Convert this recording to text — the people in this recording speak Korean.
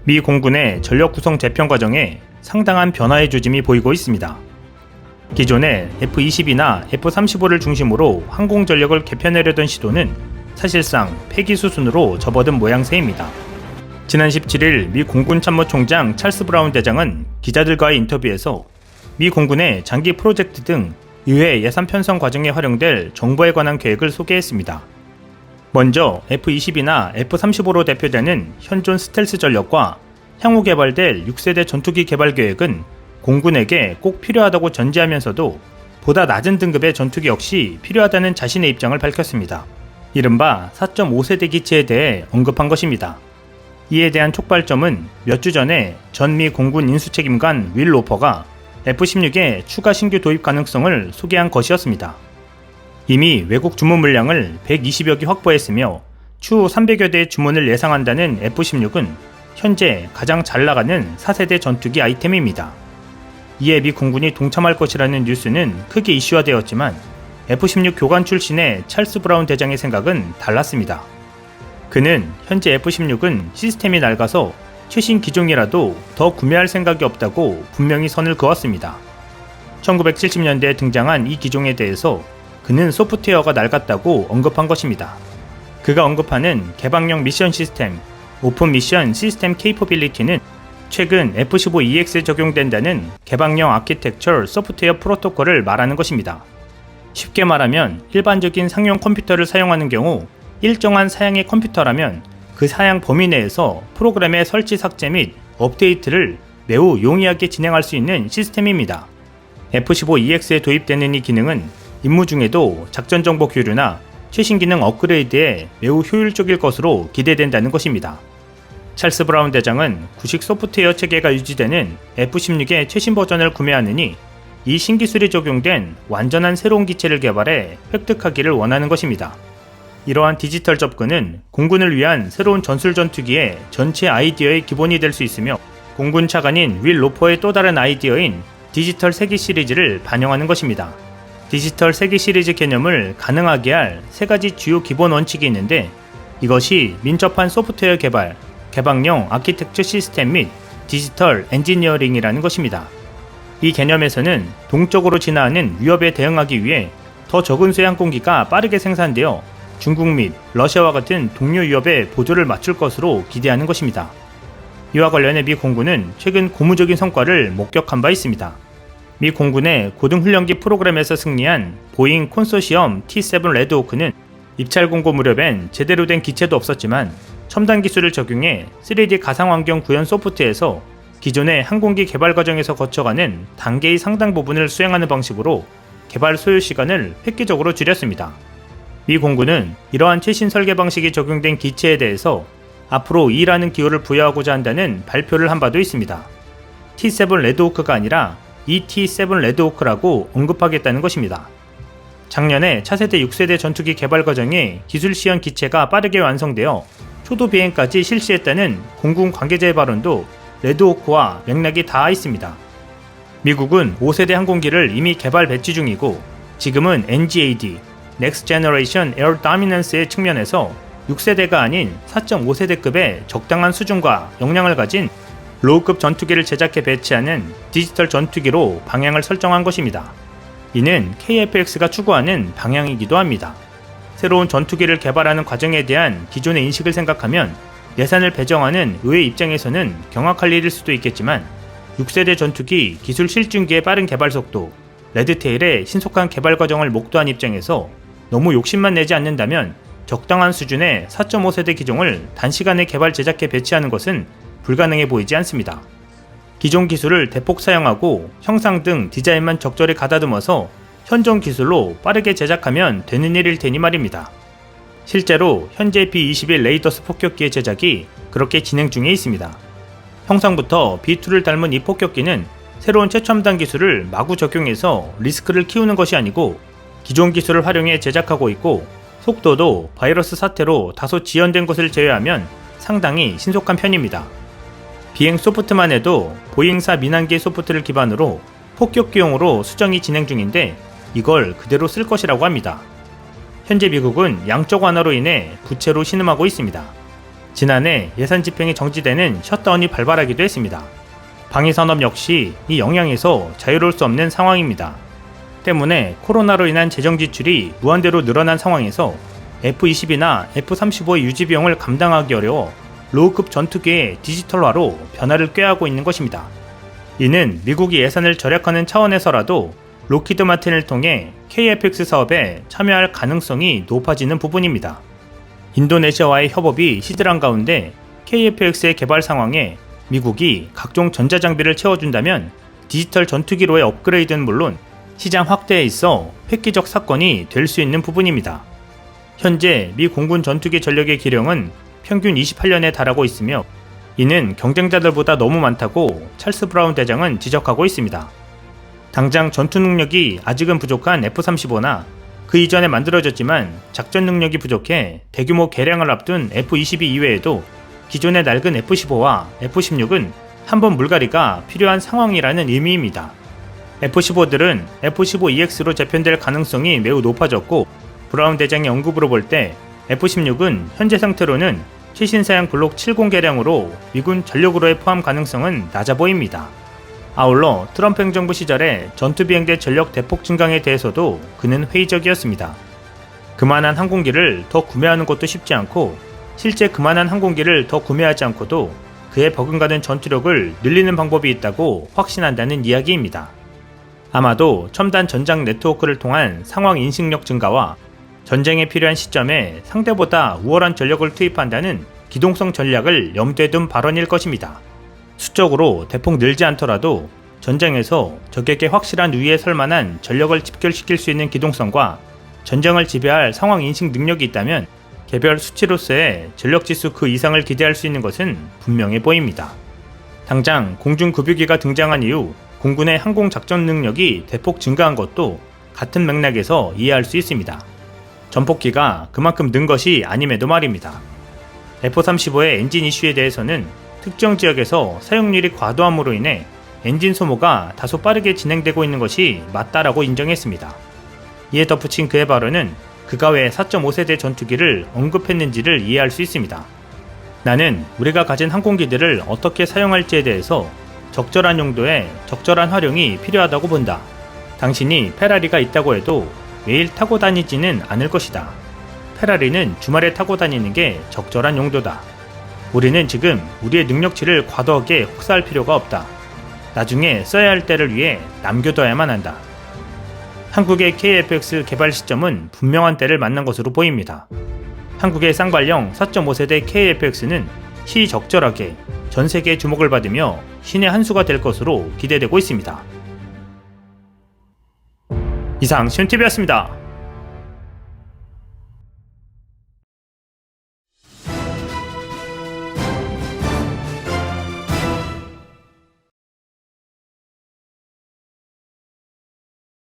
미 공군의 전력 구성 재편 과정에 상당한 변화의 조짐이 보이고 있습니다. 기존의 F-22나 F-35를 중심으로 항공 전력을 개편하려던 시도는 사실상 폐기 수순으로 접어든 모양새입니다. 지난 17일 미 공군 참모총장 찰스 브라운 대장은 기자들과의 인터뷰에서 미 공군의 장기 프로젝트 등 의회 예산 편성 과정에 활용될 정보에 관한 계획을 소개했습니다. 먼저 F-22나 F-35로 대표되는 현존 스텔스 전력과 향후 개발될 6세대 전투기 개발 계획은 공군에게 꼭 필요하다고 전제하면서도 보다 낮은 등급의 전투기 역시 필요하다는 자신의 입장을 밝혔습니다. 이른바 4.5세대 기체에 대해 언급한 것입니다. 이에 대한 촉발점은 몇 주 전에 전 미 공군 인수책임관 윌 로퍼가 F-16의 추가 신규 도입 가능성을 소개한 것이었습니다. 이미 외국 주문 물량을 120여 기 확보했으며 추후 300여 대의 주문을 예상한다는 F-16은 현재 가장 잘 나가는 4세대 전투기 아이템입니다. 이에 미 공군이 동참할 것이라는 뉴스는 크게 이슈화되었지만 F-16 교관 출신의 찰스 브라운 대장의 생각은 달랐습니다. 그는 현재 F-16은 시스템이 낡아서 최신 기종이라도 더 구매할 생각이 없다고 분명히 선을 그었습니다. 1970년대에 등장한 이 기종에 대해서 그는 소프트웨어가 낡았다고 언급한 것입니다. 그가 언급하는 개방형 미션 시스템, 오픈 미션 시스템 케이퍼빌리티는 최근 F-15EX에 적용된다는 개방형 아키텍처 소프트웨어 프로토콜을 말하는 것입니다. 쉽게 말하면 일반적인 상용 컴퓨터를 사용하는 경우 일정한 사양의 컴퓨터라면 그 사양 범위 내에서 프로그램의 설치 삭제 및 업데이트를 매우 용이하게 진행할 수 있는 시스템입니다. F-15EX에 도입되는 이 기능은 임무 중에도 작전 정보 교류나 최신 기능 업그레이드에 매우 효율적일 것으로 기대된다는 것입니다. 찰스 브라운 대장은 구식 소프트웨어 체계가 유지되는 F-16의 최신 버전을 구매하느니 이 신기술이 적용된 완전한 새로운 기체를 개발해 획득하기를 원하는 것입니다. 이러한 디지털 접근은 공군을 위한 새로운 전술 전투기의 전체 아이디어의 기본이 될 수 있으며 공군 차관인 윌 로퍼의 또 다른 아이디어인 디지털 세기 시리즈를 반영하는 것입니다. 디지털 세기 시리즈 개념을 가능하게 할 세 가지 주요 기본 원칙이 있는데 이것이 민첩한 소프트웨어 개발, 개방형 아키텍처 시스템 및 디지털 엔지니어링이라는 것입니다. 이 개념에서는 동쪽으로 진화하는 위협에 대응하기 위해 더 적은 수의 항공기가 빠르게 생산되어 중국 및 러시아와 같은 동료 위협에 보조를 맞출 것으로 기대하는 것입니다. 이와 관련해 미 공군은 최근 고무적인 성과를 목격한 바 있습니다. 미 공군의 고등훈련기 프로그램에서 승리한 보잉 콘소시엄 T-7 레드호크는 입찰 공고 무렵엔 제대로 된 기체도 없었지만 첨단 기술을 적용해 3D 가상환경 구현 소프트에서 기존의 항공기 개발 과정에서 거쳐가는 단계의 상당 부분을 수행하는 방식으로 개발 소요 시간을 획기적으로 줄였습니다. 미 공군은 이러한 최신 설계 방식이 적용된 기체에 대해서 앞으로 E라는 기호를 부여하고자 한다는 발표를 한 바도 있습니다. T-7 레드호크가 아니라 ET-7 레드호크라고 언급하겠다는 것입니다. 작년에 차세대 6세대 전투기 개발 과정에 기술 시연 기체가 빠르게 완성되어 초도 비행까지 실시했다는 공군 관계자의 발언도 레드호크와 맥락이 닿아 있습니다. 미국은 5세대 항공기를 이미 개발 배치 중이고 지금은 NGAD, Next Generation Air Dominance의 측면에서 6세대가 아닌 4.5세대급의 적당한 수준과 역량을 가진 로우급 전투기를 제작해 배치하는 디지털 전투기로 방향을 설정한 것입니다. 이는 KF-X가 추구하는 방향이기도 합니다. 새로운 전투기를 개발하는 과정에 대한 기존의 인식을 생각하면 예산을 배정하는 의회 입장에서는 경악할 일일 수도 있겠지만 6세대 전투기 기술 실증기의 빠른 개발 속도, 레드테일의 신속한 개발 과정을 목도한 입장에서 너무 욕심만 내지 않는다면 적당한 수준의 4.5세대 기종을 단시간에 개발 제작해 배치하는 것은 불가능해 보이지 않습니다. 기존 기술을 대폭 사용하고 형상 등 디자인만 적절히 가다듬어서 현존 기술로 빠르게 제작하면 되는 일일 테니 말입니다. 실제로 현재 B-21 레이더스 폭격기의 제작이 그렇게 진행 중에 있습니다. 형상부터 B-2를 닮은 이 폭격기는 새로운 최첨단 기술을 마구 적용해서 리스크를 키우는 것이 아니고 기존 기술을 활용해 제작하고 있고 속도도 바이러스 사태로 다소 지연된 것을 제외하면 상당히 신속한 편입니다. 비행 소프트만 해도 보잉사 민항기 소프트를 기반으로 폭격기용으로 수정이 진행 중인데 이걸 그대로 쓸 것이라고 합니다. 현재 미국은 양적 완화로 인해 부채로 신음하고 있습니다. 지난해 예산 집행이 정지되는 셧다운이 발발하기도 했습니다. 방위산업 역시 이 영향에서 자유로울 수 없는 상황입니다. 때문에 코로나로 인한 재정 지출이 무한대로 늘어난 상황에서 F-22나 F-35의 유지 비용을 감당하기 어려워 로우급 전투기의 디지털화로 변화를 꾀하고 있는 것입니다. 이는 미국이 예산을 절약하는 차원에서라도 록히드 마틴을 통해 KF-X 사업에 참여할 가능성이 높아지는 부분입니다. 인도네시아와의 협업이 시들한 가운데 KF-X의 개발 상황에 미국이 각종 전자장비를 채워준다면 디지털 전투기로의 업그레이드는 물론 시장 확대에 있어 획기적 사건이 될 수 있는 부분입니다. 현재 미 공군 전투기 전력의 기령은 평균 28년에 달하고 있으며 이는 경쟁자들보다 너무 많다고 찰스 브라운 대장은 지적하고 있습니다. 당장 전투 능력이 아직은 부족한 F-35나 그 이전에 만들어졌지만 작전 능력이 부족해 대규모 개량을 앞둔 F-22 이외에도 기존의 낡은 F-15와 F-16은 한번 물갈이가 필요한 상황이라는 의미입니다. F-15들은 F-15EX로 재편될 가능성이 매우 높아졌고 브라운 대장의 언급으로 볼 때 F-16은 현재 상태로는 최신 사양 블록 70 개량으로 미군 전력으로의 포함 가능성은 낮아 보입니다. 아울러 트럼프 행정부 시절에 전투비행대 전력 대폭 증강에 대해서도 그는 회의적이었습니다. 그만한 항공기를 더 구매하는 것도 쉽지 않고 실제 그만한 항공기를 더 구매하지 않고도 그에 버금가는 전투력을 늘리는 방법이 있다고 확신한다는 이야기입니다. 아마도 첨단 전장 네트워크를 통한 상황 인식력 증가와 전쟁에 필요한 시점에 상대보다 우월한 전력을 투입한다는 기동성 전략을 염두에 둔 발언일 것입니다. 수적으로 대폭 늘지 않더라도 전쟁에서 적에게 확실한 우위에 설 만한 전력을 집결시킬 수 있는 기동성과 전쟁을 지배할 상황 인식 능력이 있다면 개별 수치로서의 전력지수 그 이상을 기대할 수 있는 것은 분명해 보입니다. 당장 공중급유기가 등장한 이후 공군의 항공작전 능력이 대폭 증가한 것도 같은 맥락에서 이해할 수 있습니다. 전폭기가 그만큼 는 것이 아님에도 말입니다. F-35의 엔진 이슈에 대해서는 특정 지역에서 사용률이 과도함으로 인해 엔진 소모가 다소 빠르게 진행되고 있는 것이 맞다라고 인정했습니다. 이에 덧붙인 그의 발언은 그가 왜 4.5세대 전투기를 언급했는지를 이해할 수 있습니다. 나는 우리가 가진 항공기들을 어떻게 사용할지에 대해서 적절한 용도에 적절한 활용이 필요하다고 본다. 당신이 페라리가 있다고 해도 매일 타고 다니지는 않을 것이다. 페라리는 주말에 타고 다니는 게 적절한 용도다. 우리는 지금 우리의 능력치를 과도하게 혹사할 필요가 없다. 나중에 써야 할 때를 위해 남겨둬야만 한다. 한국의 KF-X 개발 시점은 분명한 때를 만난 것으로 보입니다. 한국의 쌍발령 4.5세대 KF-X는 시적절하게 전 세계의 주목을 받으며 신의 한 수가 될 것으로 기대되고 있습니다. 이상 시온TV였습니다.